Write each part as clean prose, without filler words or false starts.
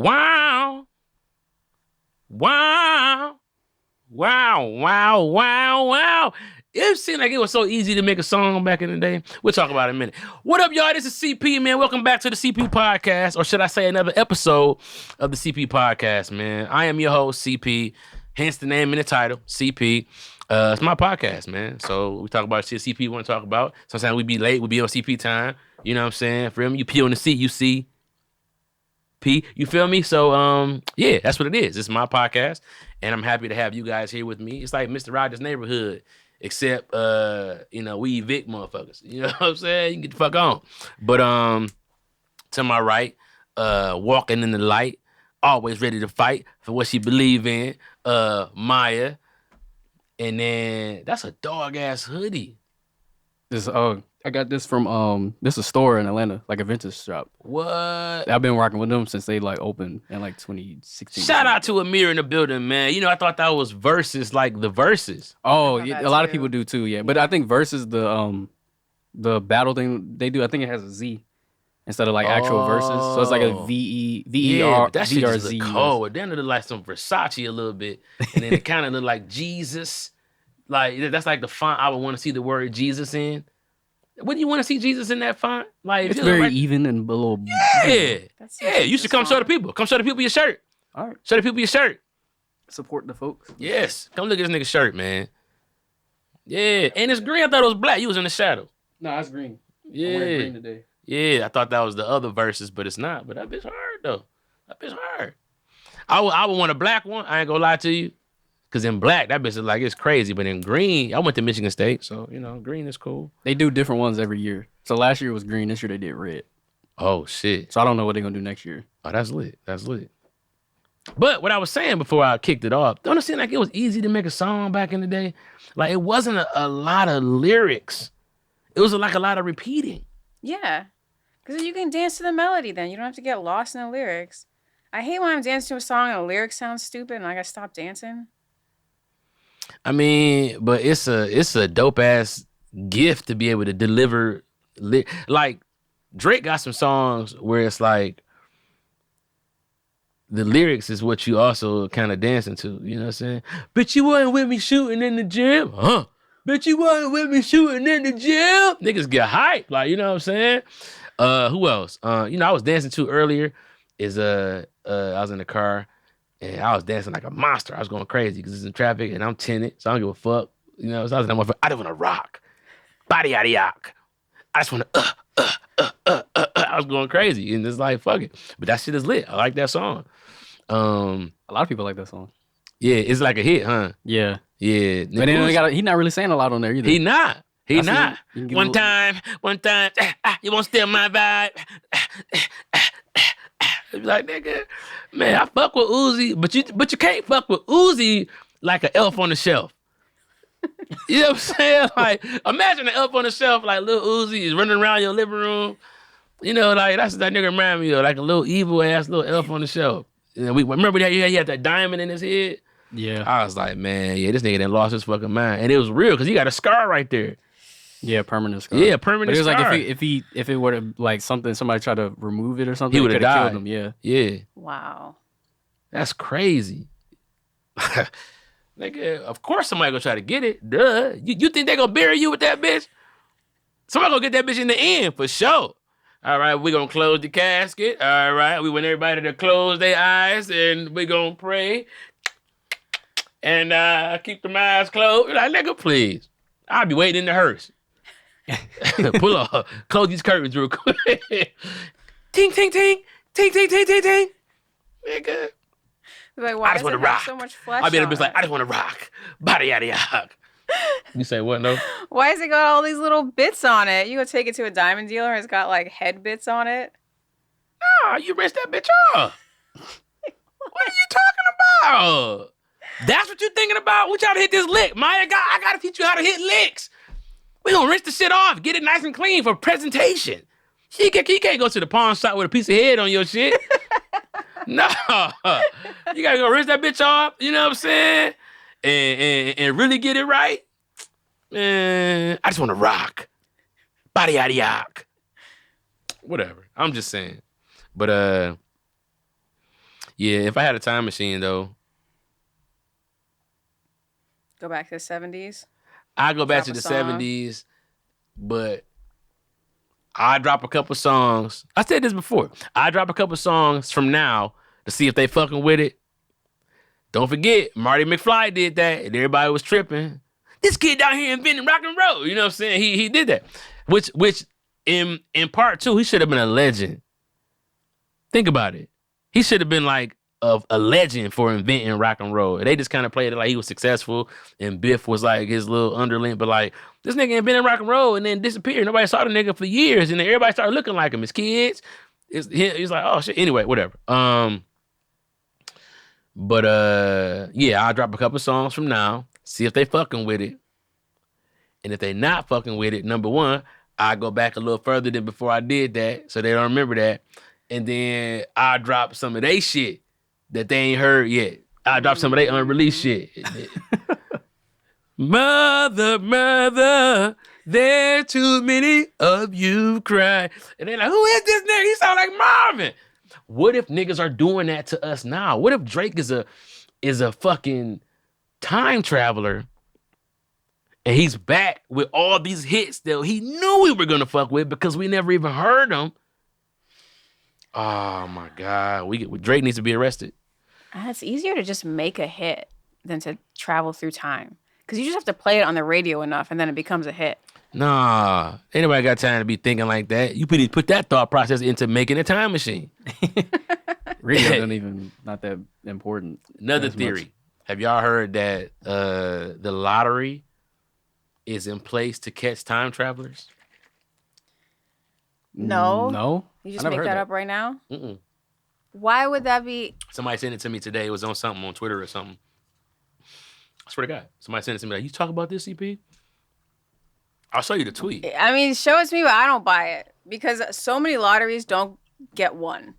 Wow. Wow. Wow, wow, wow, wow. It seemed like it was so easy to make a song back in the day. We'll talk about it in a minute. What up, y'all? This is CP, man. Welcome back to the CP Podcast, or should I say another episode of the CP Podcast, man. I am your host, CP, hence the name and the title, CP. It's my podcast, man. So we talk about shit CP want to talk about. Sometimes we be late. We be on CP time. You know what I'm saying? For him, you pee on the seat, you see. P, you feel me? So, yeah, that's what it is. It's my podcast, and I'm happy to have you guys here with me. It's like Mr. Rogers' Neighborhood, except, we evict motherfuckers. You know what I'm saying? You can get the fuck on. But, to my right, walking in the light, always ready to fight for what she believe in, Maye. And then, that's a dog-ass hoodie. I got this from this is a store in Atlanta, like a vintage shop. What? I've been working with them since they like opened in like 2016. Shout out to Amir in the building, man. You know, I thought that was Versus, like the Versus. Oh, yeah, a lot of people do too, yeah. But I think Versus the battle thing they do, I think it has a Z instead of like actual Versus. So it's like a VER. Yeah, that shit just look cold. Then it look like some Versace a little bit, and then it kind of look like Jesus. Like that's like the font I would want to see the word Jesus in. Wouldn't you want to see Jesus in that font? Like it's very even and a little. Yeah, you should come show the people. Come show the people your shirt. All right, show the people your shirt. Support the folks. Yes, come look at this nigga shirt, man. Yeah, and it's green. I thought it was black. You was in the shadow. No, it's green. Yeah, I'm wearing green today. Yeah, I thought that was the other Verses, but it's not. But that bitch hard though. That bitch hard. I would want a black one. I ain't gonna lie to you. Cause in black, that bitch is like, it's crazy. But in green, I went to Michigan State, so, green is cool. They do different ones every year. So last year was green. This year they did red. Oh, shit. So I don't know what they're going to do next year. Oh, that's lit. That's lit. But what I was saying before I kicked it off, don't it seem like it was easy to make a song back in the day? Like, it wasn't a lot of lyrics. It was like a lot of repeating. Yeah. Because you can dance to the melody then. You don't have to get lost in the lyrics. I hate when I'm dancing to a song and the lyrics sound stupid and I got to stop dancing. I mean, but it's a dope ass gift to be able to deliver. Like Drake got some songs where it's like the lyrics is what you also kind of dancing to. You know what I'm saying? Bitch, you wasn't with me shooting in the gym, huh? Bitch, you wasn't with me shooting in the gym. Niggas get hyped, like, you know what I'm saying? Who else? I was dancing to earlier. I was in the car. And I was dancing like a monster. I was going crazy because it's in traffic and I'm tinted, so I don't give a fuck. So I was in that motherfucker. I just want to rock. Body out of yak. I just want to, I was going crazy. And it's like, fuck it. But that shit is lit. I like that song. A lot of people like that song. Yeah, it's like a hit, huh? Yeah. Yeah. But then he's not really saying a lot on there either. He not. One time, you won't steal my vibe. Be like, nigga, man, I fuck with Uzi, but you can't fuck with Uzi like an elf on the shelf. You know what I'm saying? Like, imagine an elf on the shelf, like Lil Uzi is running around your living room. Like that's what that nigga remind me of, like a little evil ass little elf on the shelf. We remember that he had that diamond in his head. Yeah, I was like, man, yeah, this nigga done lost his fucking mind, and it was real because he got a scar right there. Yeah, permanent scar. Yeah, permanent scar. But it was like if it were to like somebody tried to remove it or something, he would have died. Killed him. Yeah. Yeah. Wow. That's crazy. Nigga, of course somebody gonna try to get it. Duh. You think they gonna bury you with that bitch? Somebody gonna get that bitch in the end for sure. All right, we gonna close the casket. All right, we want everybody to close their eyes and we gonna pray and keep them eyes closed. Like, nigga, please. I'll be waiting in the hearse. Pull up, close these curtains real quick. Ting, ting, ting, ting, ting, ting, ting, ting. Nigga. Like, why I just want to rock. So much flesh I'll be in the bitch on like, it? I just want to rock. Body yada yada. You say what, no? Why has it got all these little bits on it? You go take it to a diamond dealer and it's got like head bits on it. Nah, you rinsed that bitch off. What are you talking about? That's what you thinking about? We trying to hit this lick. Maye, I gotta teach you how to hit licks. We gonna rinse the shit off, get it nice and clean for presentation. You can't go to the pawn shop with a piece of head on your shit. No. You gotta go rinse that bitch off, you know what I'm saying? And really get it right. Man, I just wanna rock. Body yada yada. Whatever. I'm just saying. But Yeah, if I had a time machine though, Go back to the 70s. I go back Drop to a the song. 70s, but I drop a couple songs. I said this before. I drop a couple songs from now to see if they fucking with it. Don't forget, Marty McFly did that, and everybody was tripping. This kid down here inventing rock and roll. You know what I'm saying? He did that. Which in part two, he should have been a legend. Think about it. He should have been like a legend for inventing rock and roll. They just kind of played it like he was successful, and Biff was like his little underling. But like this nigga invented rock and roll and then disappeared. Nobody saw the nigga for years, and then everybody started looking like him. His kids, he's like, oh shit. Anyway, whatever. But yeah, I'll drop a couple songs from now, see if they fucking with it. And if they not fucking with it, number one, I go back a little further than before I did that, so they don't remember that. And then I drop some of they shit that they ain't heard yet. I drop some of they unreleased shit. Mother, there too many of you cry. And they're like, who is this nigga? He sound like Marvin. What if niggas are doing that to us now? What if Drake is a fucking time traveler and he's back with all these hits that he knew we were gonna fuck with because we never even heard them? Oh my God. Drake needs to be arrested. It's easier to just make a hit than to travel through time. Because you just have to play it on the radio enough and then it becomes a hit. Nah, anybody got time to be thinking like that? You put that thought process into making a time machine. Radio isn't even not that important. Another theory. Much. Have y'all heard that the lottery is in place to catch time travelers? No. No? You just make that up right now? Mm-mm. Why would that be? Somebody sent it to me today. It was on something on Twitter or something. I swear to God. Somebody sent it to me like, you talk about this, CP? I'll show you the tweet. I mean, show it to me, but I don't buy it. Because so many lotteries don't get won.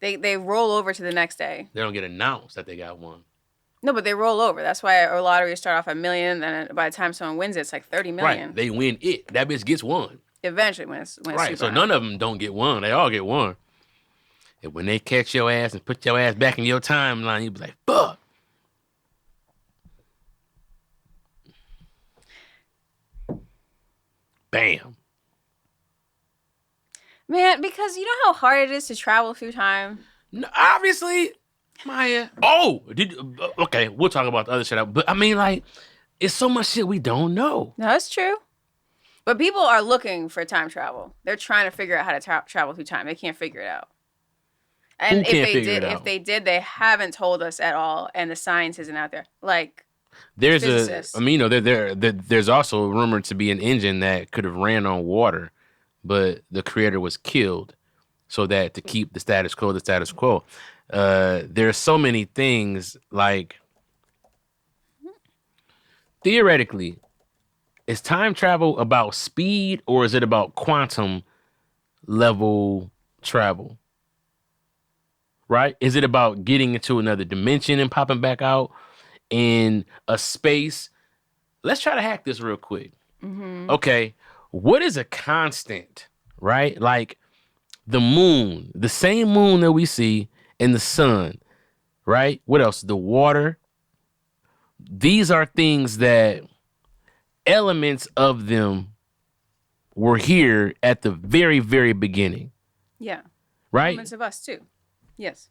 They roll over to the next day. They don't get announced that they got one. No, but they roll over. That's why our lotteries start off at $1 million, and by the time someone wins it, it's like 30 million. Right. They win it. That bitch gets one. Eventually, when it's Right. So super none of them don't get one. They all get one. And when they catch your ass and put your ass back in your timeline, you be like, fuck. Bam. Man, because you know how hard it is to travel through time? No, obviously, Maya. Oh, okay, we'll talk about the other shit. But I mean, like, it's so much shit we don't know. No, that's true. But people are looking for time travel. They're trying to figure out how to travel through time. They can't figure it out. And if they did, they haven't told us at all, and the science isn't out there. Like, there's physicists. there's also rumored to be an engine that could have ran on water, but the creator was killed, so that to keep the status quo. There's so many things, like, theoretically, is time travel about speed or is it about quantum level travel? Right? Is it about getting into another dimension and popping back out in a space? Let's try to hack this real quick. Mm-hmm. Okay. What is a constant, right? Like the moon, the same moon that we see, and the sun, right? What else? The water. These are things that elements of them were here at the very, very beginning. Yeah. Right? Elements of us too. Yes.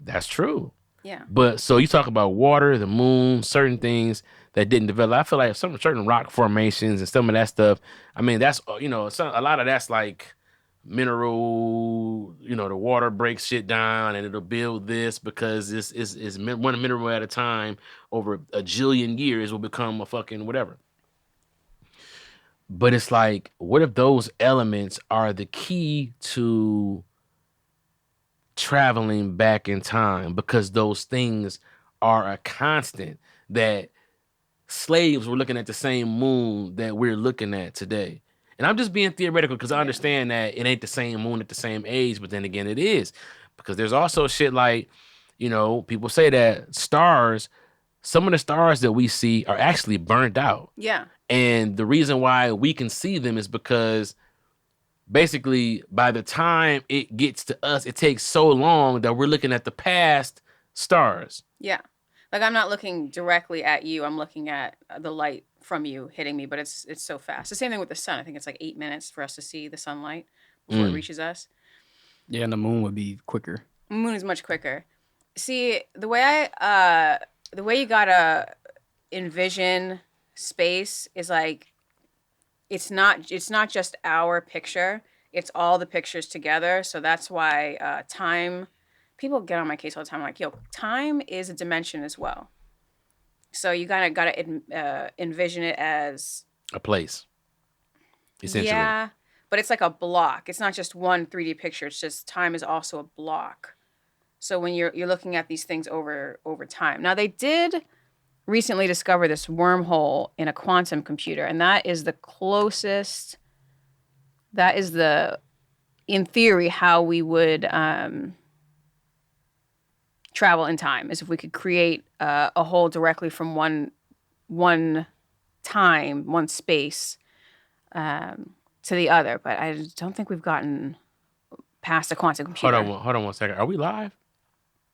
That's true. Yeah. But so you talk about water, the moon, certain things that didn't develop. I feel like some certain rock formations and some of that stuff. I mean, that's, a lot of that's like mineral, the water breaks shit down and it'll build this because this is one mineral at a time over a jillion years will become a fucking whatever. But it's like, what if those elements are the key to traveling back in time? Because those things are a constant, that slaves were looking at the same moon that we're looking at today. And I'm just being theoretical because I understand that it ain't the same moon at the same age, but then again, it is. Because there's also shit like, people say that some of the stars that we see are actually burnt out. Yeah. And the reason why we can see them is because basically by the time it gets to us, it takes so long that we're looking at the past stars. Yeah. Like I'm not looking directly at you. I'm looking at the light from you hitting me, but it's so fast. The same thing with the sun. I think it's like 8 minutes for us to see the sunlight before it reaches us. Yeah, and the moon would be quicker. Moon is much quicker. See, the way you gotta envision space is like it's not just our picture. It's all the pictures together. So that's why time. People get on my case all the time. I'm like, yo, time is a dimension as well. So you gotta envision it as a place, essentially. Yeah, but it's like a block. It's not just one 3D picture. It's just time is also a block. So when you're looking at these things over time. Now they did recently discover this wormhole in a quantum computer, and that is the closest. That is in theory, how we would travel in time, is if we could create a hole directly from one time, one space to the other. But I don't think we've gotten past a quantum computer. Hold on one second. Are we live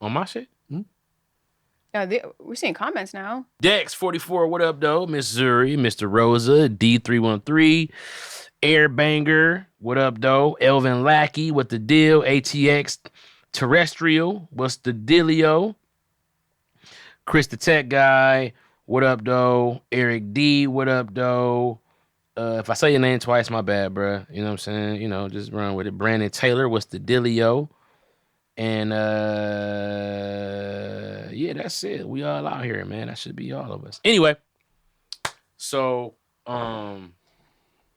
on my shit? We're seeing comments now. Dex44, what up, though? Miss Zuri, Mr. Rosa, D313, Airbanger, what up, though? Elvin Lackey, what the deal? ATX Terrestrial, what's the dealio? Chris the Tech Guy, what up, though? Eric D, what up, though? If I say your name twice, my bad, bruh. You know what I'm saying? You know, just run with it. Brandon Taylor, what's the dealio? And yeah, that's it. We all out here, man. That should be all of us. Anyway, so let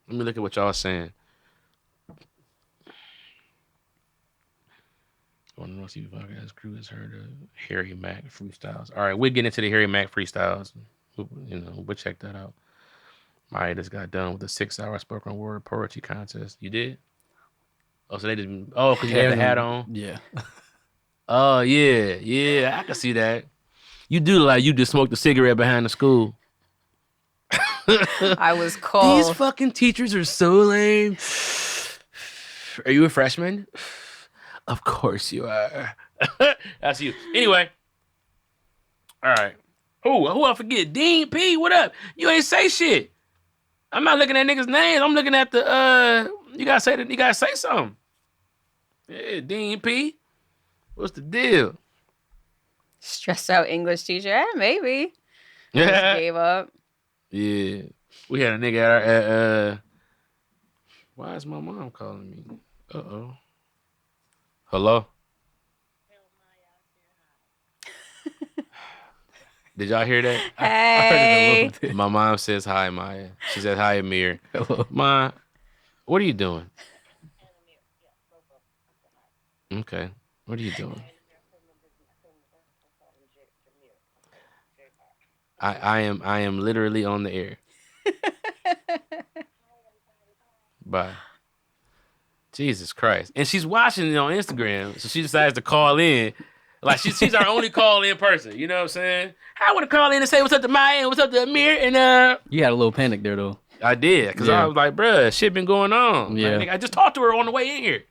me look at what y'all saying. On the North TV podcast crew has heard of Harry Mack freestyles. All right, we'll get into the Harry Mack freestyles. You know, we'll check that out. Maye just got done with the 6-hour spoken word poetry contest. You did? Oh, so they didn't. Oh, because you had the hat on? Yeah. Oh, yeah. I can see that. You do like you just smoked a cigarette behind the school. I was cold. These fucking teachers are so lame. Are you a freshman? Of course you are. That's you. Anyway. All right. Who I forget? Dean P, what up? You ain't say shit. I'm not looking at niggas' names. I'm looking at the you gotta say something. Yeah, Dean P. What's the deal? Stressed out English teacher? Maybe. Yeah. Just gave up. Yeah. We had a nigga at why is my mom calling me? Uh-oh. Hello? Did y'all hear that? Hey. I heard it a little bit. My mom says hi, Maya. She said hi, Amir. Hello. Ma, what are you doing? Okay. What are you doing? I am literally on the air. Bye. Jesus Christ. And she's watching it on Instagram, so she decides to call in. Like she's our only call-in person. You know what I'm saying? I would have called in and say what's up to Maye and what's up to Amir and You had a little panic there though. I did, because I was like, bruh, shit been going on. Yeah. Like, I just talked to her on the way in here.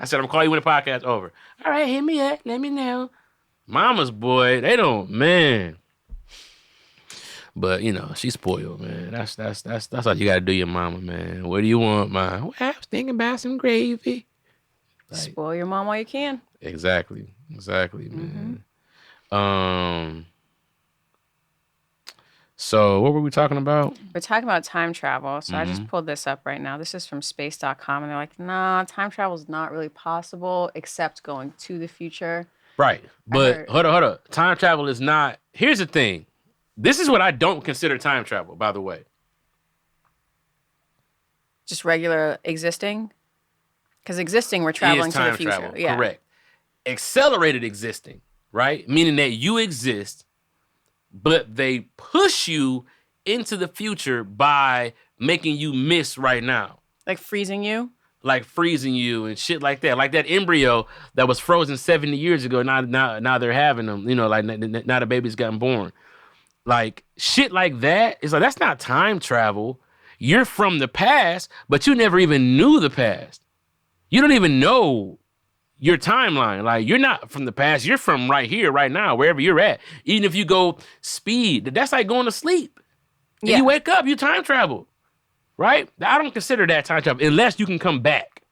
I said, I'm gonna call you when the podcast's over. All right, hit me up, let me know. Mama's boy, they don't, man. But you know, she's spoiled, man. That's all you gotta do, your mama, man. What do you want, ma? Well, I was thinking about some gravy. Like, spoil your mom while you can. Exactly, man. So what were we talking about? We're talking about time travel. So I just pulled this up right now. This is from space.com. And they're like, nah, time travel is not really possible except going to the future. Right. But hold on. Time travel is not. Here's the thing. This is what I don't consider time travel, by the way. Just regular existing? Because existing, we're traveling to the future. Travel, yeah. Correct. Accelerated existing, right? Meaning that you exist, but they push you into the future by making you miss right now. Like freezing you? Like freezing you and shit like that. Like that embryo that was frozen 70 years ago, now they're having them. You know, like now the baby's gotten born. Like shit like that. It's like, that's not time travel. You're from the past, but you never even knew the past. You don't even know your timeline. Like, you're not from the past. You're from right here, right now, wherever you're at. Even if you go speed, that's like going to sleep. And you wake up, you time travel. Right? I don't consider that time travel unless you can come back.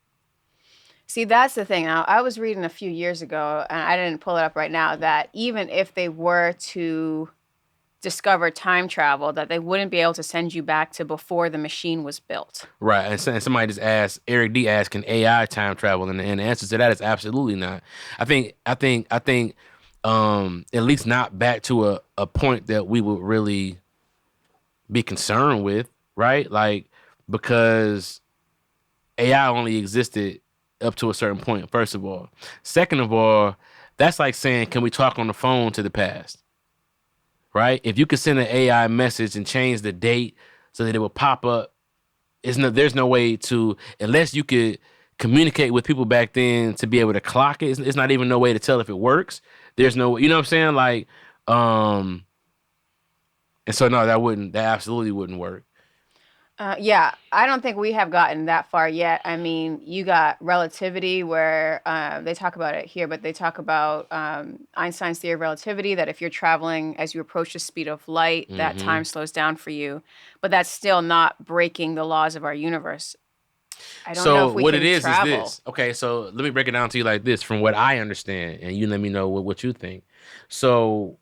See, that's the thing. Now, I was reading a few years ago, and I didn't pull it up right now, that even if they were to discover time travel, that they wouldn't be able to send you back to before the machine was built. Right. And somebody just asked, Eric D asked, can AI time travel? And the answer to that is absolutely not. I think at least not back to a point that we would really be concerned with, right? Like, because AI only existed up to a certain point, first of all. Second of all, that's like saying, can we talk on the phone to the past? Right? If you could send an AI message and change the date so that it will pop up, there's no way to, unless you could communicate with people back then to be able to clock it. It's not even no way to tell if it works. There's no, you know what I'm saying? Like, and so no, that absolutely wouldn't work. Yeah, I don't think we have gotten that far yet. I mean, you got relativity where they talk about it here, but they talk about Einstein's theory of relativity, that if you're traveling as you approach the speed of light, that time slows down for you. But that's still not breaking the laws of our universe. I don't know if we can travel. Is this. Okay, so let me break it down to you like this, from what I understand, and you let me know what you think. So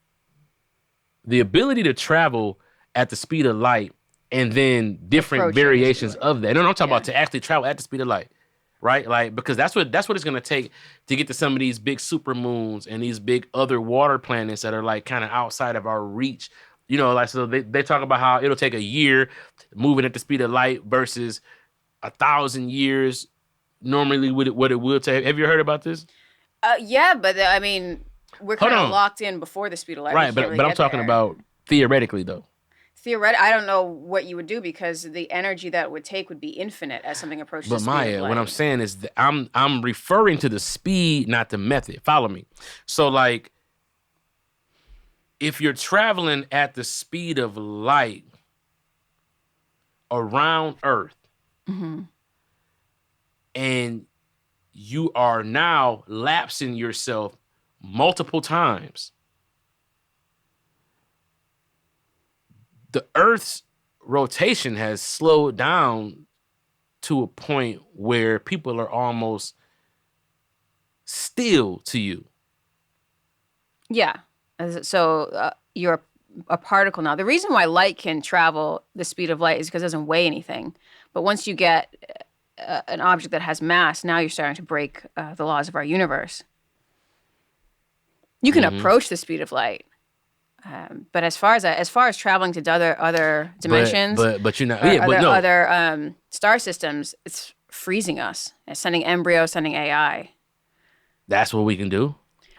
the ability to travel at the speed of light, and then different variations of that. No, I'm talking about to actually travel at the speed of light, right? Like, because that's what it's gonna take to get to some of these big super moons and these big other water planets that are like kind of outside of our reach. You know, like, so they talk about how it'll take a year moving at the speed of light versus 1,000 years normally what it will take. Have you heard about this? Yeah, but I mean, we're kind of locked in before the speed of light. Right, but I'm talking about theoretically though. I don't know what you would do, because the energy that it would take would be infinite as something approaches the speed of light. But Maya, what I'm saying is that I'm referring to the speed, not the method. Follow me. So, like, if you're traveling at the speed of light around Earth, and you are now lapsing yourself multiple times, the Earth's rotation has slowed down to a point where people are almost still to you. Yeah. So you're a particle now. The reason why light can travel the speed of light is because it doesn't weigh anything. But once you get an object that has mass, now you're starting to break the laws of our universe. You can approach the speed of light. But as far as traveling to other dimensions, but you know, other star systems, it's freezing us. It's sending embryos, sending AI. That's what we can do,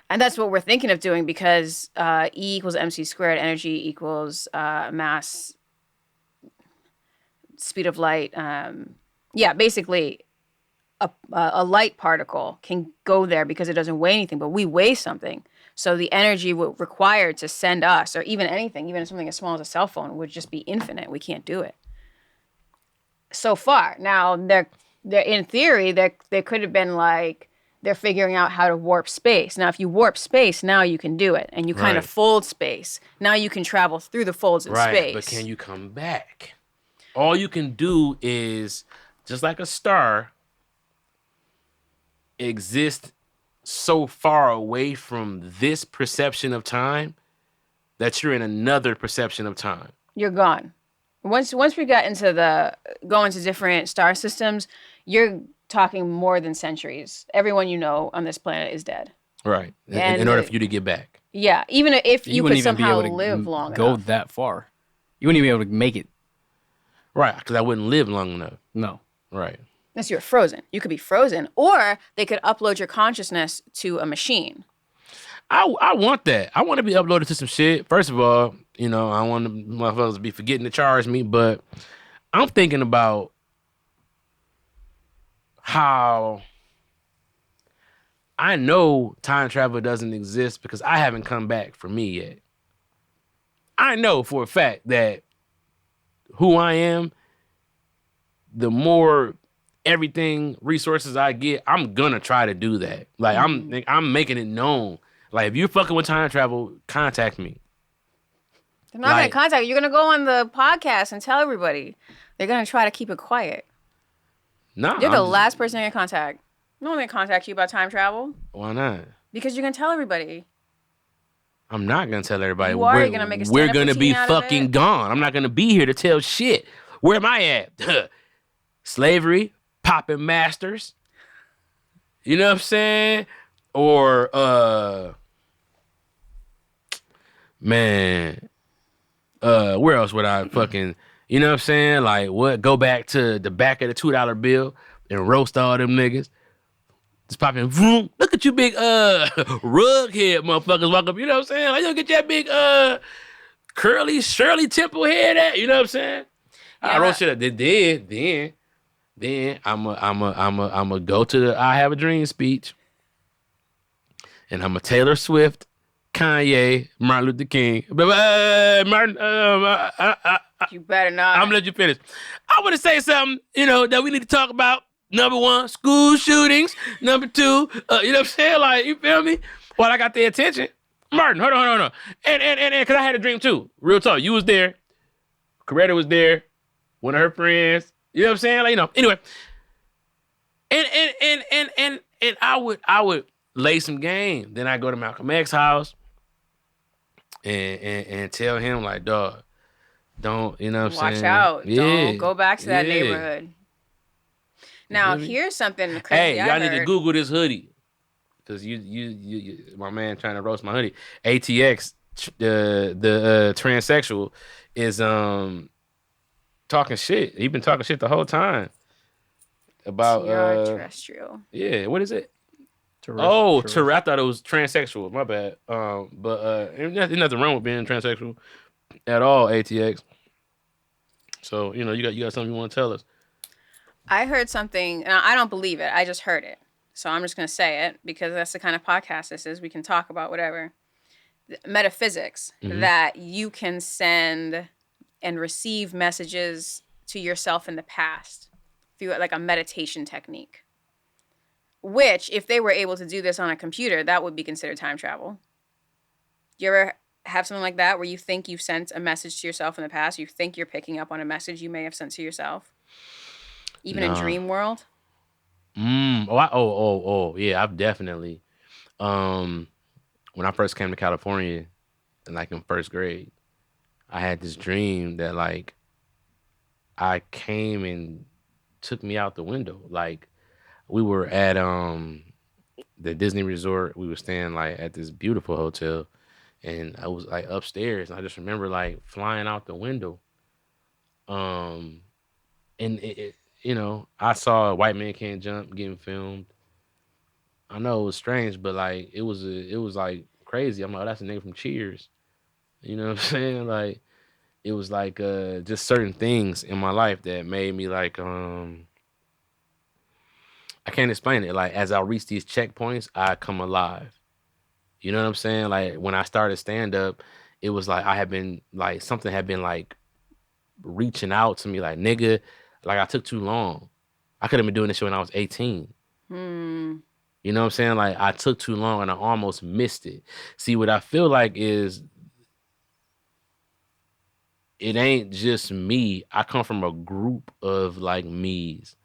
and that's what we're thinking of doing, because E equals mc squared, energy equals mass, speed of light. Basically, a light particle can go there because it doesn't weigh anything, but we weigh something. So the energy required to send us, or even anything, even something as small as a cell phone, would just be infinite. We can't do it. So far. Now, they're in theory, there could have been like, they're figuring out how to warp space. Now, if you warp space, now you can do it. And you kind of fold space. Now you can travel through the folds in space. But can you come back? All you can do is, just like a star, exist so far away from this perception of time that you're in another perception of time. You're gone. Once we got into going to different star systems, you're talking more than centuries. Everyone you know on this planet is dead. Right. In order for you to get back. Yeah. Even if you could somehow live long enough. Go that far. You wouldn't even be able to make it. Right. Because I wouldn't live long enough. No. Right. Unless you're frozen. You could be frozen. Or they could upload your consciousness to a machine. I want that. I want to be uploaded to some shit. First of all, you know, I want motherfuckers to be forgetting to charge me, but I'm thinking about how I know time travel doesn't exist because I haven't come back for me yet. I know for a fact that who I am, the more everything resources I get, I'm gonna try to do that. Like I'm making it known. Like if you're fucking with time travel, contact me. They're not gonna contact you. You're gonna go on the podcast and tell everybody. They're gonna try to keep it quiet. No, you're the last person in contact. No one gonna contact you about time travel. Why not? Because you're gonna tell everybody. I'm not gonna tell everybody. You are gonna make a we're gonna be fucking gone. I'm not gonna be here to tell shit. Where am I at? Slavery, popping masters. You know what I'm saying? Or man, where else would I fucking? You know what I'm saying? Like what? Go back to the back of the $2 bill and roast all them niggas. Just popping, vroom. Look at you big rug head motherfuckers walk up, you know what I'm saying? Like you don't get that big curly Shirley Temple head at, you know what I'm saying? Yeah. I wrote shit up. Then I'ma go to the I Have a Dream speech. And I'm a Taylor Swift, Kanye, Martin Luther King. Martin, you better not. I'm gonna let you finish. I wanna say something, that we need to talk about. Number 1, school shootings. Number 2, you know what I'm saying? Like, you feel me? Well, I got the attention. Martin, hold on. And, because I had a dream too. Real talk. You was there. Coretta was there. One of her friends. You know what I'm saying? Like, anyway. And I would lay some game. Then I go to Malcolm X's house and tell him, like, dog, don't, you know what I'm saying? Watch out. Yeah. Don't go back to that neighborhood. Now, here's something crazy. Hey, y'all need to Google this hoodie. Because you, my man trying to roast my hoodie. ATX, the transsexual, is talking shit. He been talking shit the whole time. About terrestrial. Yeah, what is it? Terrestrial. I thought it was transsexual. My bad. But there's nothing wrong with being transsexual at all, ATX. So, you got something you want to tell us. I heard something, and I don't believe it. I just heard it. So I'm just going to say it because that's the kind of podcast this is. We can talk about whatever. Metaphysics, that you can send and receive messages to yourself in the past through like a meditation technique. Which, if they were able to do this on a computer, that would be considered time travel. Do you ever have something like that where you think you've sent a message to yourself in the past? You think you're picking up on a message you may have sent to yourself? Even in dream world? Yeah, I've definitely. When I first came to California, like in first grade, I had this dream that like I came and took me out the window. Like we were at the Disney Resort. We were staying like at this beautiful hotel, and I was like upstairs. And I just remember like flying out the window. And it I saw a White Man Can't Jump getting filmed. I know it was strange, but like it was like crazy. I'm like, oh, that's a nigga from Cheers. You know what I'm saying? Like it was like just certain things in my life that made me like I can't explain it. Like as I reach these checkpoints, I come alive. You know what I'm saying? Like when I started stand up, it was like I had been like something had been like reaching out to me like nigga. Like, I took too long. I could have been doing this shit when I was 18. You know what I'm saying? Like, I took too long and I almost missed it. See, what I feel like is it ain't just me. I come from a group of, like, me's.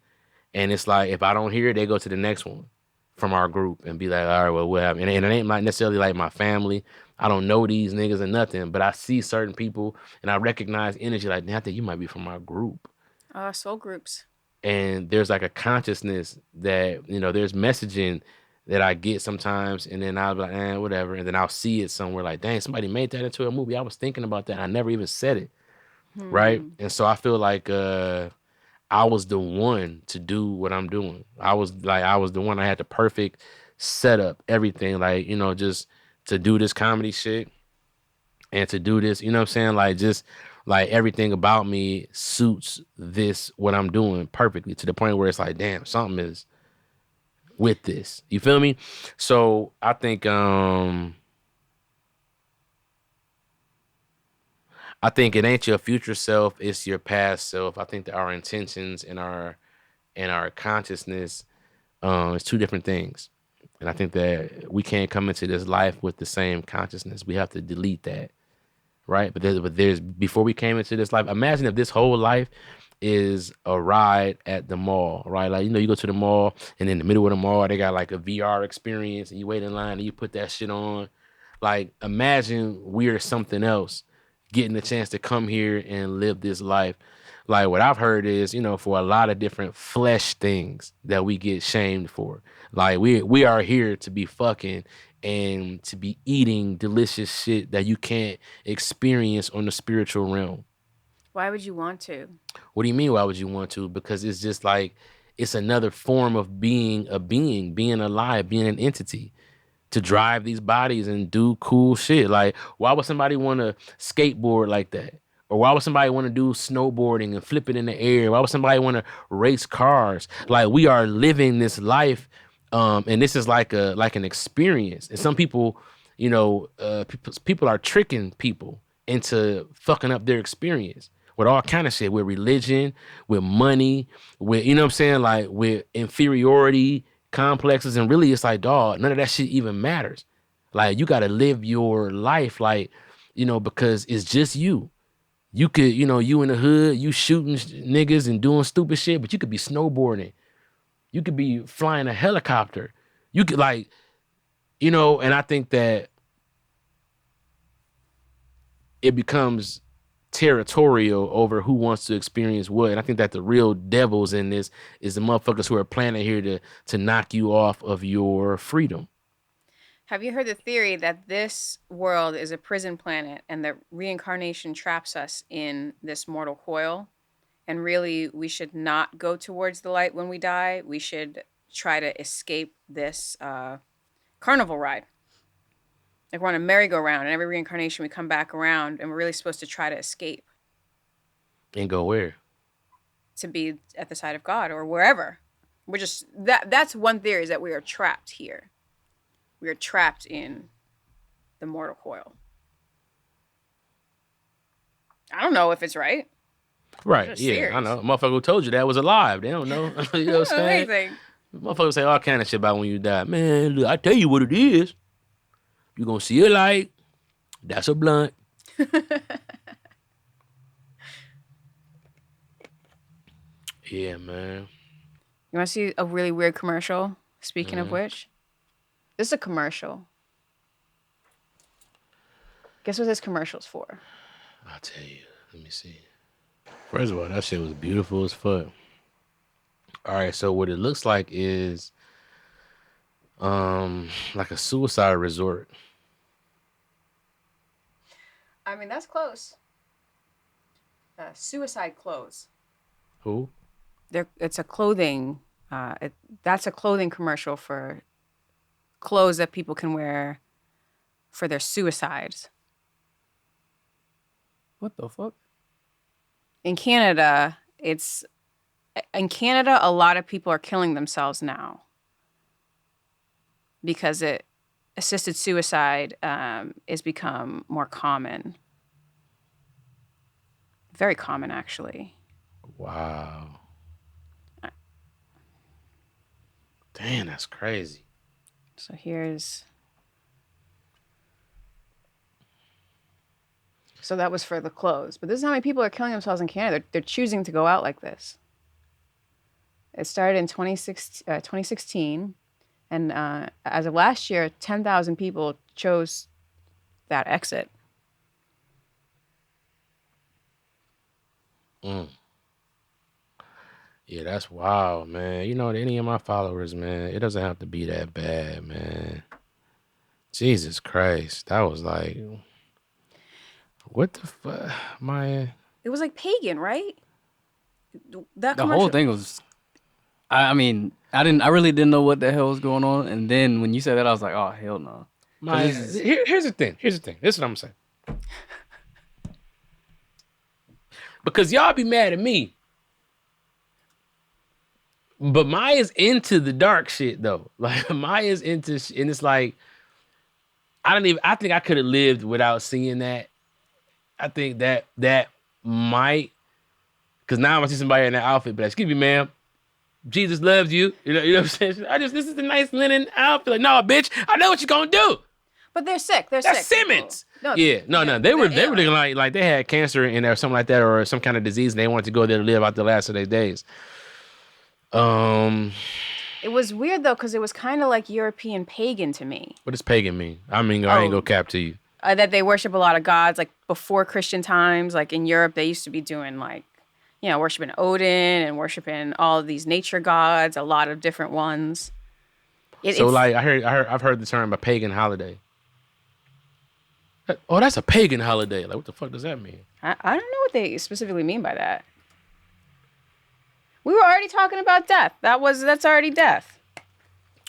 And it's like, if I don't hear it, they go to the next one from our group and be like, all right, well, what happened? And it ain't like necessarily like my family. I don't know these niggas or nothing. But I see certain people and I recognize energy like, I think you might be from our group. Soul groups. And there's like a consciousness that, there's messaging that I get sometimes. And then I'll be like, whatever. And then I'll see it somewhere like, dang, somebody made that into a movie. I was thinking about that. I never even said it. Right. And so I feel like I was the one to do what I'm doing. I was the one. I had the perfect setup, everything. Like, just to do this comedy shit and to do this, you know what I'm saying? Like, just like everything about me suits what I'm doing perfectly to the point where it's like, damn, something is with this. You feel me? So I think it ain't your future self, it's your past self. I think that our intentions and our and our consciousness is two different things. And I think that we can't come into this life with the same consciousness. We have to delete that, right? But there's before we came into this life, imagine if this whole life is a ride at the mall, right? Like, you go to the mall and in the middle of the mall, they got like a VR experience and you wait in line and you put that shit on. Like, imagine we're something else getting the chance to come here and live this life. Like, what I've heard is, for a lot of different flesh things that we get shamed for. Like, we are here to be fucking and to be eating delicious shit that you can't experience on the spiritual realm. Why would you want to? What do you mean, why would you want to? Because it's just like, it's another form of being a being, being alive, being an entity, to drive these bodies and do cool shit. Like, why would somebody want to skateboard like that? Or why would somebody want to do snowboarding and flip it in the air? Why would somebody want to race cars? Like, we are living this life, and this is like an experience. And some people, people are tricking people into fucking up their experience with all kind of shit, with religion, with money, with, what I'm saying, like with inferiority complexes. And really it's like, dog, none of that shit even matters. Like, you got to live your life, like, because it's just you. You could, you in the hood, you shooting niggas and doing stupid shit, but you could be snowboarding. You could be flying a helicopter. You could, like, and I think that it becomes territorial over who wants to experience what. And I think that the real devils in this is the motherfuckers who are planning here to knock you off of your freedom. Have you heard the theory that this world is a prison planet and that reincarnation traps us in this mortal coil? And really, we should not go towards the light when we die. We should try to escape this carnival ride. Like, we're on a merry-go-round, and every reincarnation we come back around, and we're really supposed to try to escape. And go where? To be at the side of God or wherever. We're just, that's one theory, is that we are trapped here. We are trapped in the mortal coil. I don't know if it's right. Right, yeah, I know. Motherfucker who told you that was alive. They don't know. You know what I'm saying? Anything. Motherfuckers say all kind of shit about when you die. Man, look, I tell you what it is. You're going to see a light. That's a blunt. Yeah, man. You want to see a really weird commercial? Speaking of which, this is a commercial. Guess what this commercial's for? I'll tell you. Let me see. First of all, that shit was beautiful as fuck. All right, so what it looks like is like a suicide resort. I mean, that's close. Suicide clothes. Who? It's a clothing. That's a clothing commercial for clothes that people can wear for their suicides. What the fuck? In Canada, a lot of people are killing themselves now because assisted suicide has become more common. Very common, actually. Wow. Damn, that's crazy. So here's... So that was for the clothes. But this is how many people are killing themselves in Canada. They're choosing to go out like this. It started in 2016. And as of last year, 10,000 people chose that exit. Yeah, that's wild, man. Any of my followers, man, it doesn't have to be that bad, man. Jesus Christ. That was like... What the fuck, Maye? It was like pagan, right? The whole thing was. I mean, I really didn't know what the hell was going on, and then when you said that, I was like, oh hell no. Here's the thing. This is what I'm saying. Because y'all be mad at me, but Maya's into the dark shit though. Like, Maya's into, and it's like, I think I could have lived without seeing that. I think that might, because now I see somebody in that outfit, but excuse me, ma'am, Jesus loves you. You know what I'm saying? This is a nice linen outfit. Like, no, bitch, I know what you're gonna do. But they're sick. They're That's sick. Simmons. No, No. They were looking like they had cancer in there or something like that, or some kind of disease, and they wanted to go there to live out the last of their days. It was weird though, because it was kind of like European pagan to me. What does pagan mean? I mean, I ain't gonna cap to you. That they worship a lot of gods, like before Christian times. Like in Europe, they used to be doing like, worshiping Odin and worshiping all of these nature gods, a lot of different ones. I've heard the term a pagan holiday. Oh, that's a pagan holiday. Like, what the fuck does that mean? I don't know what they specifically mean by that. We were already talking about death. That's already death.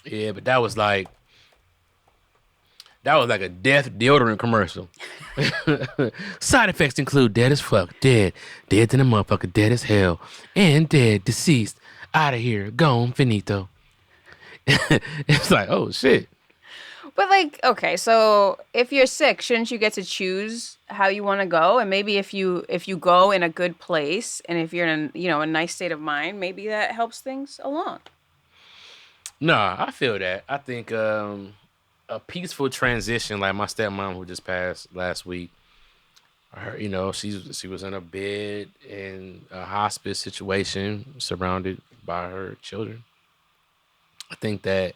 Yeah, but that was like a death deodorant commercial. Side effects include dead as fuck, dead to the motherfucker, dead as hell, and dead, deceased, out of here, gone, finito. It's like, oh shit. But like, okay, so if you're sick, shouldn't you get to choose how you want to go? And maybe if you go in a good place and if you're in a nice state of mind, maybe that helps things along. Nah, I feel that. I think a peaceful transition, like my stepmom who just passed last week. Her, she was in a bed in a hospice situation, surrounded by her children. I think that,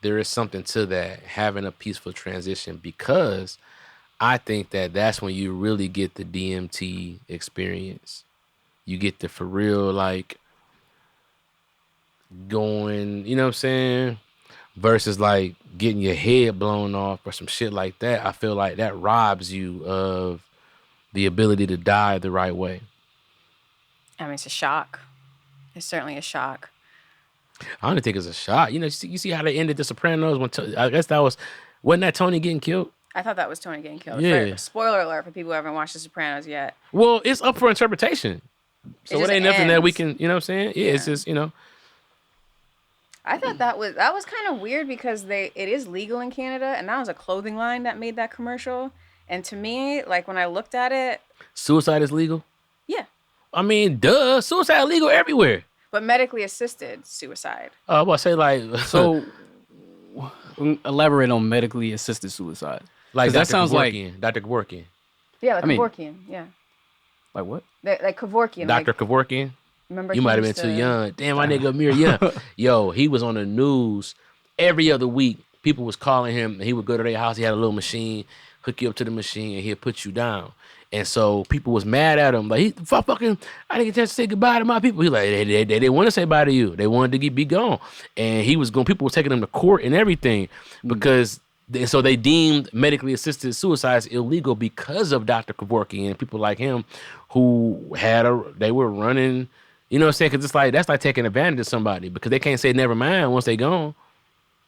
there is something to that, having a peaceful transition, because I think that that's when you really get the DMT experience. You get the for real, like, going, you know what I'm saying? Versus like getting your head blown off or some shit like that. I feel like that robs you of the ability to die the right way. I mean, it's a shock. It's certainly a shock. I don't think it's a shock. You see how they ended The Sopranos when I guess wasn't that Tony getting killed? I thought that was Tony getting killed. Yeah. Spoiler alert for people who haven't watched The Sopranos yet. Well, it's up for interpretation. So it ain't nothing that we can, you know what I'm saying? Yeah. It's just, I thought that was kind of weird because it is legal in Canada, and that was a clothing line that made that commercial. And to me, like when I looked at it, suicide is legal? Yeah. I mean, duh, suicide illegal everywhere. But medically assisted suicide. Oh, I say like so. Elaborate on medically assisted suicide. Like that sounds like Dr. Kevorkian. Yeah, like Kevorkian. Yeah. Like what? Like Kevorkian. Dr. Kevorkian. Remember? You might have been too young. Damn, my nigga Amir young. Yo, he was on the news every other week. People was calling him, and he would go to their house. He had a little machine, hook you up to the machine, and he'll put you down. And so people was mad at him. Like, I didn't get a chance to say goodbye to my people. He like, they didn't want to say bye to you. They wanted to be gone. And he was going, people were taking him to court and everything because, so they deemed medically assisted suicides illegal because of Dr. Kevorkian and people like him who they were running, you know what I'm saying? Because it's like, that's like taking advantage of somebody because they can't say never mind once they gone.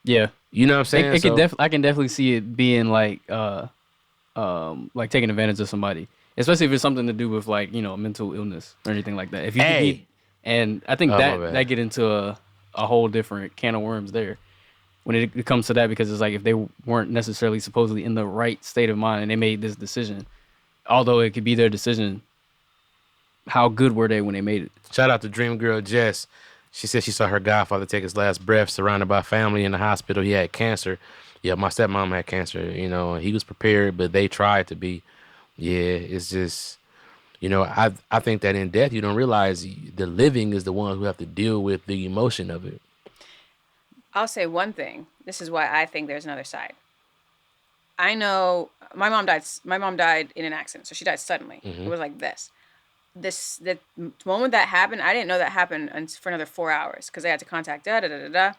Yeah. You know what I'm saying? I can definitely see it being like taking advantage of somebody, especially if it's something to do with like, mental illness or anything like that. If you and I think that get into a whole different can of worms there when it comes to that, because it's like if they weren't necessarily supposedly in the right state of mind and they made this decision, although it could be their decision, how good were they when they made it? Shout out to Dream Girl Jess. She said she saw her godfather take his last breath surrounded by family in the hospital. He had cancer. Yeah, my stepmom had cancer, he was prepared, but they tried to be. Yeah, it's just, I think that in death, you don't realize the living is the ones who have to deal with the emotion of it. I'll say one thing. This is why I think there's another side. I know my mom died in an accident, so she died suddenly. Mm-hmm. It was like this. The moment that happened, I didn't know that happened for another 4 hours because I had to contact da-da-da-da-da.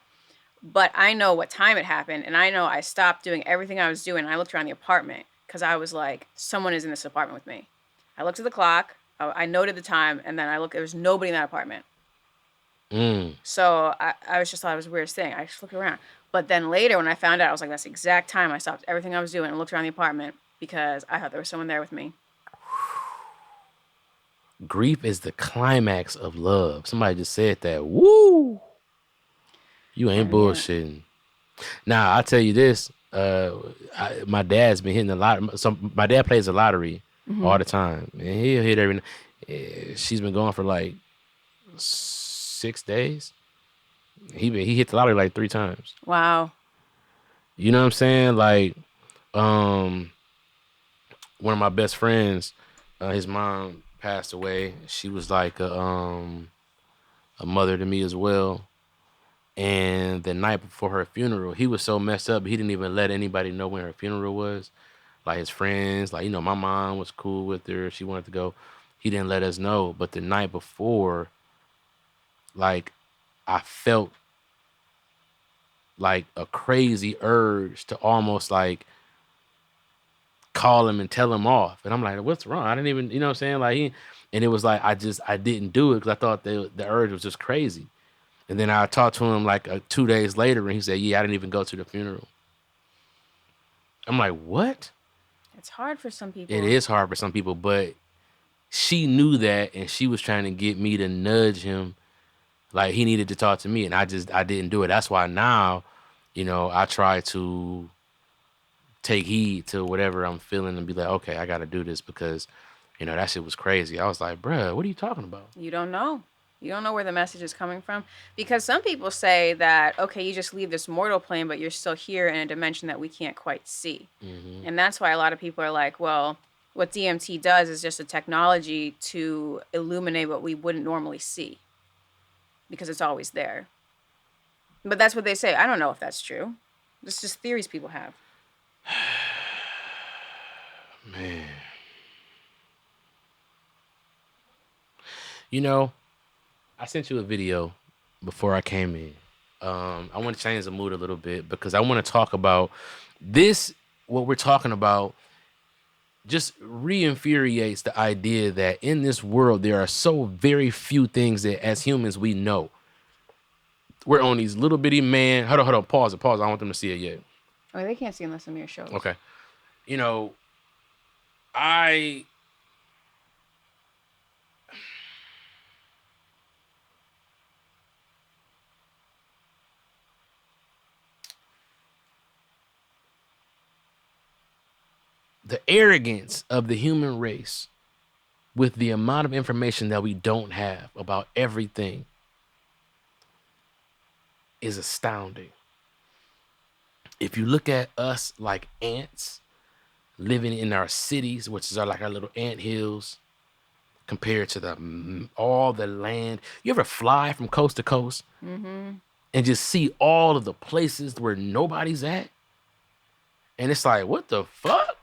But I know what time it happened, and I know I stopped doing everything I was doing. I looked around the apartment because I was like, someone is in this apartment with me. I looked at the clock. I noted the time, and then I looked. There was nobody in that apartment. So I was just thought it was the weirdest thing. I just looked around. But then later when I found out, I was like, that's the exact time I stopped everything I was doing and looked around the apartment because I thought there was someone there with me. Grief is the climax of love. Somebody just said that. Woo! You ain't bullshitting. Now, I'll tell you this. my dad's been hitting the lottery. So my dad plays the lottery all the time, and he'll hit every. She's been going for like 6 days. He hit the lottery like 3 times. Wow. You know what I'm saying? Like, one of my best friends, his mom passed away. She was like a mother to me as well. And the night before her funeral, he was so messed up, he didn't even let anybody know when her funeral was. Like his friends, like, my mom was cool with her. She wanted to go. He didn't let us know. But the night before, like, I felt like a crazy urge to almost like call him and tell him off. And I'm like, what's wrong? I didn't even, you know what I'm saying? Like, and it was like, I didn't do it because I thought the urge was just crazy. And then I talked to him like 2 days later, and he said, yeah, I didn't even go to the funeral. I'm like, what? It's hard for some people. It is hard for some people, but she knew that, and she was trying to get me to nudge him. Like, he needed to talk to me, and I didn't do it. That's why now, I try to take heed to whatever I'm feeling and be like, okay, I got to do this because, that shit was crazy. I was like, bruh, what are you talking about? You don't know. You don't know where the message is coming from. Because some people say that, okay, you just leave this mortal plane, but you're still here in a dimension that we can't quite see. Mm-hmm. And that's why a lot of people are like, well, what DMT does is just a technology to illuminate what we wouldn't normally see. Because it's always there. But that's what they say. I don't know if that's true. It's just theories people have. Man. I sent you a video before I came in. I want to change the mood a little bit because I want to talk about this. What we're talking about just re-infuriates the idea that in this world, there are so very few things that as humans we know. We're on these little bitty man. Hold on. Pause it. I don't want them to see it yet. Oh, they can't see unless I'm your show. Okay. The arrogance of the human race with the amount of information that we don't have about everything is astounding. If you look at us like ants living in our cities, which is like our little ant hills, compared to all the land. You ever fly from coast to coast and just see all of the places where nobody's at? And it's like, what the fuck?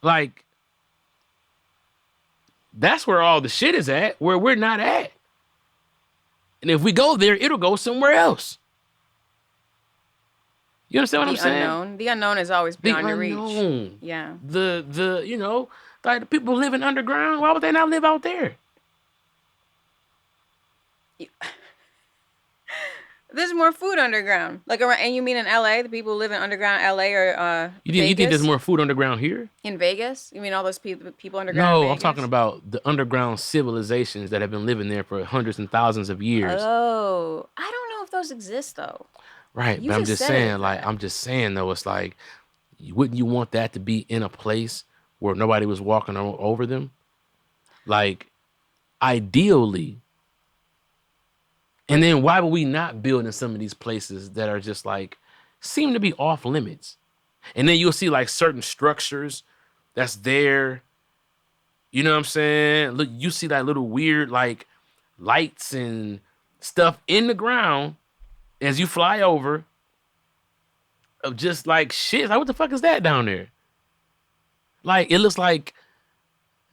Like, that's where all the shit is at, where we're not at. And if we go there, it'll go somewhere else. You understand what I'm saying? Unknown. The unknown is always beyond your reach. Yeah. Like the people living underground, why would they not live out there? There's more food underground. Like around, and you mean in LA, the people who live in underground LA or you think there's more food underground here? In Vegas? You mean all those people underground? No, in Vegas? I'm talking about the underground civilizations that have been living there for hundreds and thousands of years. Oh, I don't know if those exist though. Right, but I'm just saying though, it's like, wouldn't you want that to be in a place where nobody was walking over them? Like, ideally. And then why would we not build in some of these places that are just like, seem to be off limits? And then you'll see like certain structures that's there. You know what I'm saying? Look, you see like little weird like lights and stuff in the ground as you fly over of just like shit. Like, what the fuck is that down there? Like, it looks like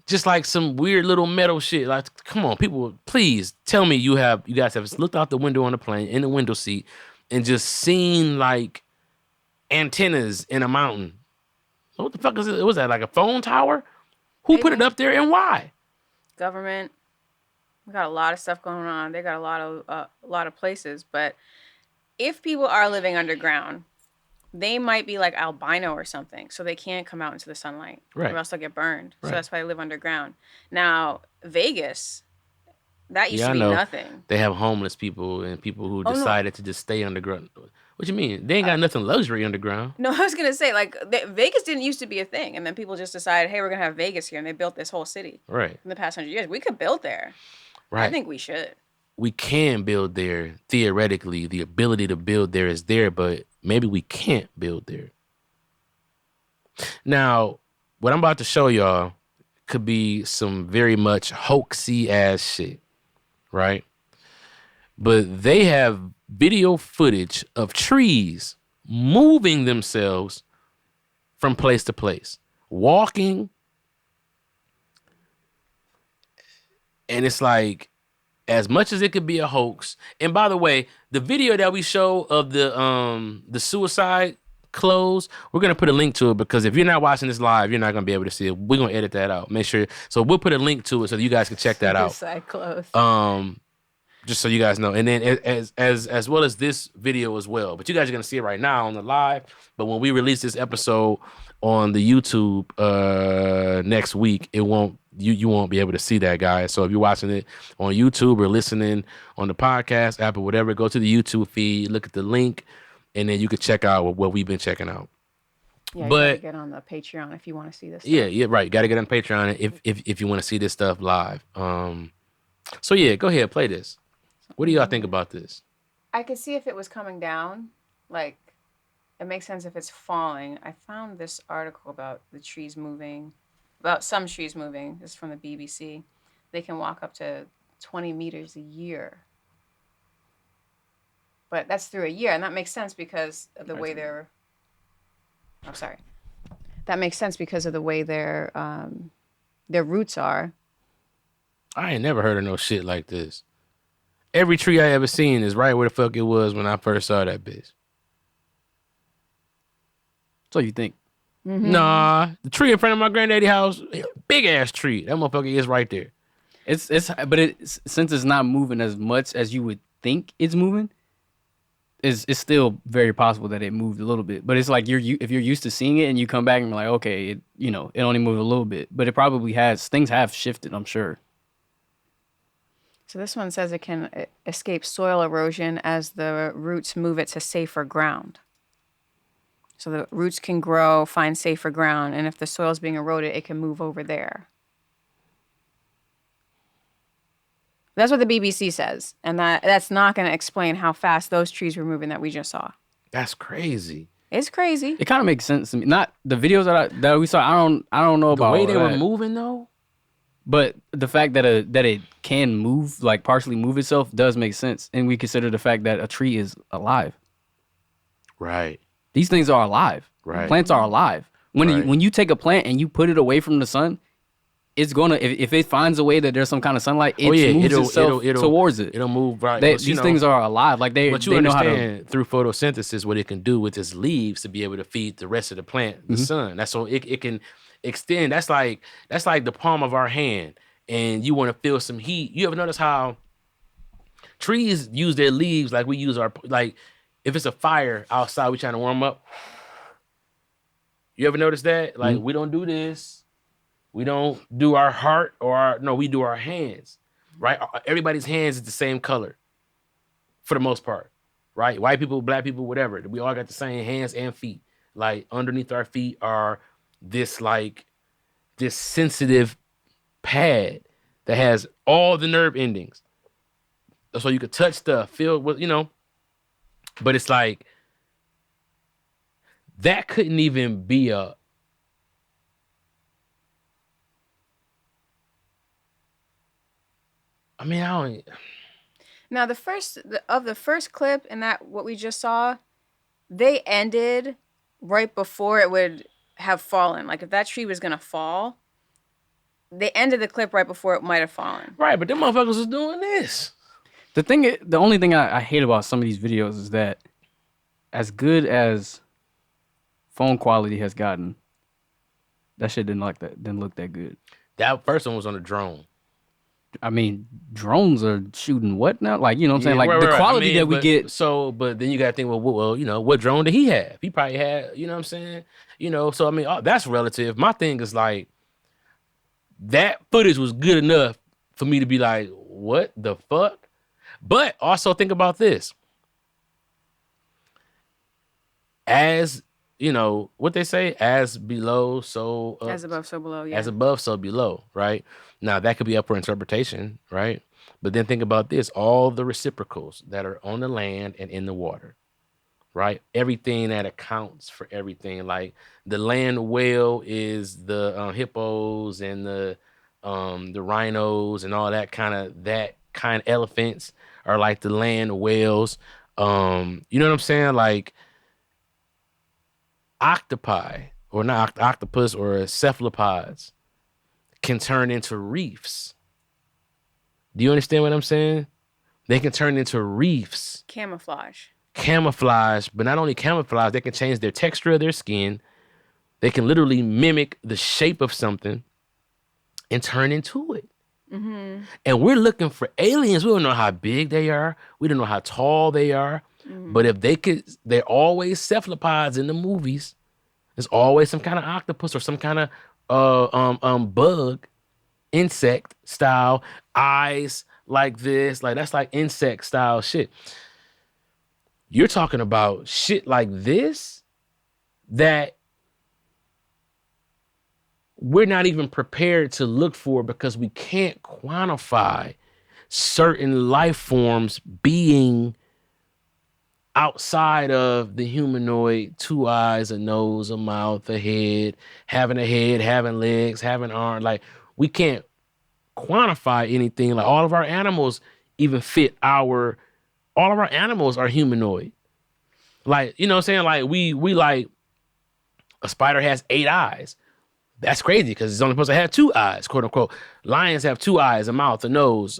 just like some weird little metal shit. Like, come on, people, please tell me you guys have looked out the window on the plane, in the window seat, and just seen like antennas in a mountain. What the fuck is it? Was that like a phone tower? Who put it up there and why? Government. We got a lot of stuff going on. They got a lot of places. But if people are living underground, they might be like albino or something, so they can't come out into the sunlight, right? Or else they'll get burned. Right. So that's why they live underground. Now, Vegas, That used to be nothing. They have homeless people and people who decided to just stay underground. What you mean? They ain't got nothing luxury underground. No, I was gonna say Vegas didn't used to be a thing, and then people just decided, hey, we're gonna have Vegas here, and they built this whole city. Right. In the past 100 years, we could build there. Right. I think we should. We can build there theoretically. The ability to build there is there, but maybe we can't build there. Now, what I'm about to show y'all could be some very much hoaxy ass shit, right? But they have video footage of trees moving themselves from place to place, walking. And it's like, as much as it could be a hoax. And by the way, the video that we show of the suicide clothes, we're gonna put a link to it, because if you're not watching this live, you're not gonna be able to see it. We're gonna edit that out. Make sure. So we'll put a link to it so that you guys can check that out. Suicide clothes. Just so you guys know. And then as well as this video as well. But you guys are gonna see it right now on the live. But when we release this episode on the YouTube next week, it won't. You won't be able to see that, guys. So if you're watching it on YouTube or listening on the podcast app or whatever, go to the YouTube feed, look at the link, and then you can check out what we've been checking out. Yeah, but you gotta get on the Patreon if you want to see this stuff. Yeah, right. Got to get on Patreon if you want to see this stuff live. So yeah, go ahead, play this. What do y'all think about this? I could see if it was coming down, like it makes sense if it's falling. I found this article about the trees moving. About some trees moving. This is from the BBC. They can walk up to 20 meters a year. But that's through a year, and that makes sense because of the way they're... I'm sorry. That makes sense because of the way their roots are. I ain't never heard of no shit like this. Every tree I ever seen is right where the fuck it was when I first saw that bitch. So you think? Mm-hmm. Nah, the tree in front of my granddaddy house, big ass tree. That motherfucker is right there. Since it's not moving as much as you would think it's moving, it's still very possible that it moved a little bit. But it's like if you're used to seeing it and you come back and you're like, okay, it only moved a little bit, but it probably has. Things have shifted, I'm sure. So this one says it can escape soil erosion as the roots move it to safer ground. So the roots can grow, find safer ground, and if the soil is being eroded, it can move over there. That's what the BBC says, and that's not going to explain how fast those trees were moving that we just saw. That's crazy. It's crazy. It kind of makes sense to me. Not the videos that we saw. I don't know about the way they were moving though. But the fact that it can move, like partially move itself, does make sense, and we consider the fact that a tree is alive. Right. These things are alive. Right. Plants are alive. When you take a plant and you put it away from the sun, it's gonna if it finds a way that there's some kind of sunlight, it moves itself towards it. It'll move right. These things are alive. Like they understand know how to, through photosynthesis what it can do with its leaves to be able to feed the rest of the plant the sun. That's so it can extend. That's like the palm of our hand. And you want to feel some heat. You ever notice how trees use their leaves like we use our if it's a fire outside, we trying to warm up. You ever notice that? Like, we don't do this. We don't do our heart we do our hands, right? Everybody's hands is the same color for the most part, right? White people, black people, whatever. We all got the same hands and feet. Like, underneath our feet are this sensitive pad that has all the nerve endings. So you could touch stuff, feel what, but it's like, that couldn't even be a... I mean, I don't... Now, the first clip in that, what we just saw, they ended right before it would have fallen. Like, if that tree was going to fall, they ended the clip right before it might have fallen. Right, but them motherfuckers was doing this. The only thing I hate about some of these videos is that as good as phone quality has gotten, that shit didn't look that good. That first one was on a drone. I mean, drones are shooting what now? Like, you know what I'm saying? Like, the quality that we get. So, but then you got to think, well, what drone did he have? He probably had, you know what I'm saying? So, I mean, that's relative. My thing is like, that footage was good enough for me to be like, what the fuck? But also think about this. As, what they say, as below, so up. As above, so below, yeah. As above, so below, right? Now, that could be up for interpretation, right? But then think about this. All the reciprocals that are on the land and in the water, right? Everything that accounts for everything. Like the land whale is the hippos and the rhinos and all that kind of elephants are like the land whales. You know what I'm saying? Like octopi, or not octopus, or cephalopods can turn into reefs. Do you understand what I'm saying? They can turn into reefs. Camouflage, but not only camouflage, they can change their texture of their skin. They can literally mimic the shape of something and turn into it. Mm-hmm. And we're looking for aliens. We don't know how big they are. We don't know how tall they are. Mm-hmm. But if they're always cephalopods in the movies. There's always some kind of octopus or some kind of bug, insect style, eyes like this. Like that's like insect style shit. You're talking about shit like this that we're not even prepared to look for because we can't quantify certain life forms being outside of the humanoid, 2 eyes, a nose, a mouth, a head, having legs, having arms. Like we can't quantify anything. Like all of our animals even fit all of our animals are humanoid. Like, you know what I'm saying? Like we like a spider has 8 eyes. That's crazy because it's only supposed to have 2 eyes, quote unquote. Lions have 2 eyes, a mouth, a nose,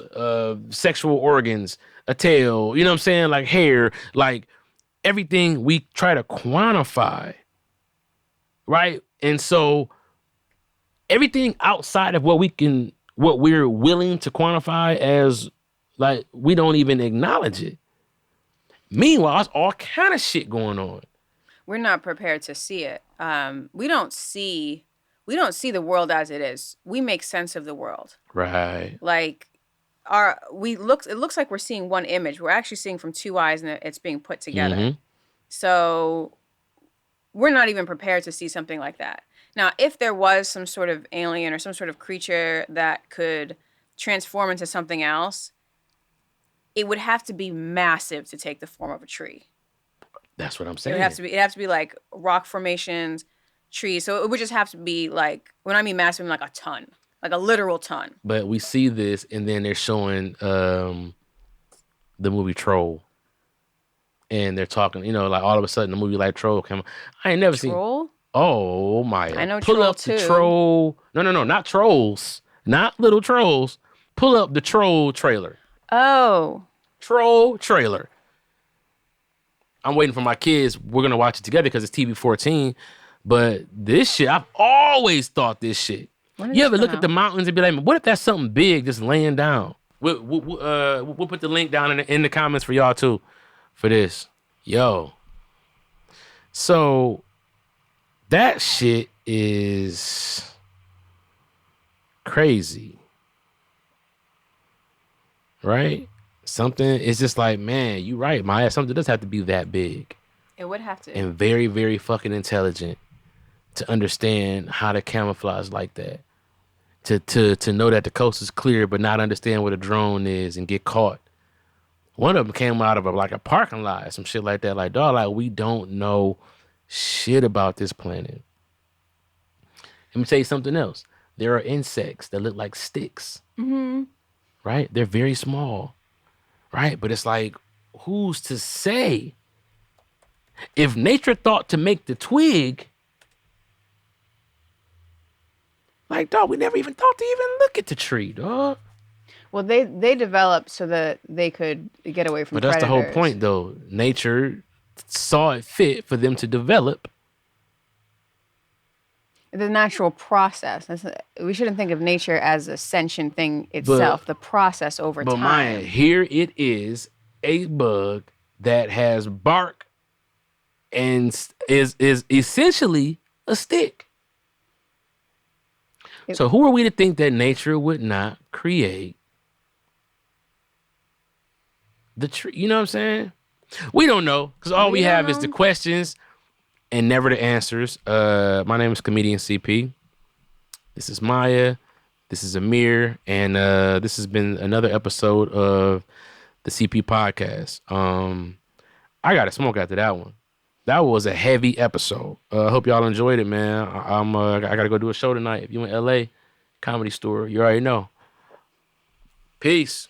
sexual organs, a tail, you know what I'm saying? Like hair, like everything we try to quantify, right? And so everything outside of what we're willing to quantify as, like, we don't even acknowledge it. Meanwhile, there's all kind of shit going on. We're not prepared to see it. We don't see the world as it is. We make sense of the world. Right. Like it looks like we're seeing one image. We're actually seeing from 2 eyes and it's being put together. Mm-hmm. So we're not even prepared to see something like that. Now, if there was some sort of alien or some sort of creature that could transform into something else, it would have to be massive to take the form of a tree. That's what I'm saying. It'd have to be like rock formations, trees. So it would just have to be like, when I mean massive, I mean like a ton, like a literal ton. But we see this, and then they're showing the movie Troll, and they're talking. Like all of a sudden, a movie like Troll came. I ain't never seen Troll. Oh my! I know. Pull Troll up too. The Troll. No, not trolls, not little trolls. Pull up the Troll trailer. Oh. Troll trailer. I'm waiting for my kids. We're gonna watch it together because it's TV 14. But this shit, I've always thought this shit. You ever look at the mountains and be like, what if that's something big just laying down? We'll put the link down in the comments for y'all too, for this. Yo. So that shit is crazy. Right? Something, it's just like, man, you right, Maya. Something does have to be that big. It would have to. And very, very fucking intelligent to understand how to camouflage like that. To know that the coast is clear, but not understand what a drone is and get caught. One of them came out of a parking lot, some shit like that. Like, dog, like, we don't know shit about this planet. Let me tell you something else. There are insects that look like sticks. Mm-hmm. Right? They're very small. Right? But it's like, who's to say? If nature thought to make the twig, like, dog, we never even thought to even look at the tree, dog. Well, they developed so that they could get away from predators. But that's the whole point, though. Nature saw it fit for them to develop. The natural process. We shouldn't think of nature as a sentient thing itself. The process over time. But Maya, here it is, a bug that has bark and is essentially a stick. So who are we to think that nature would not create You know what I'm saying? We don't know because all we have is the questions and never the answers. My name is Comedian CP. This is Maya. This is Amir, and this has been another episode of the CP podcast. I got to smoke after that one. That was a heavy episode. I hope y'all enjoyed it, man. I got to go do a show tonight. If you in LA, Comedy Store, you already know. Peace.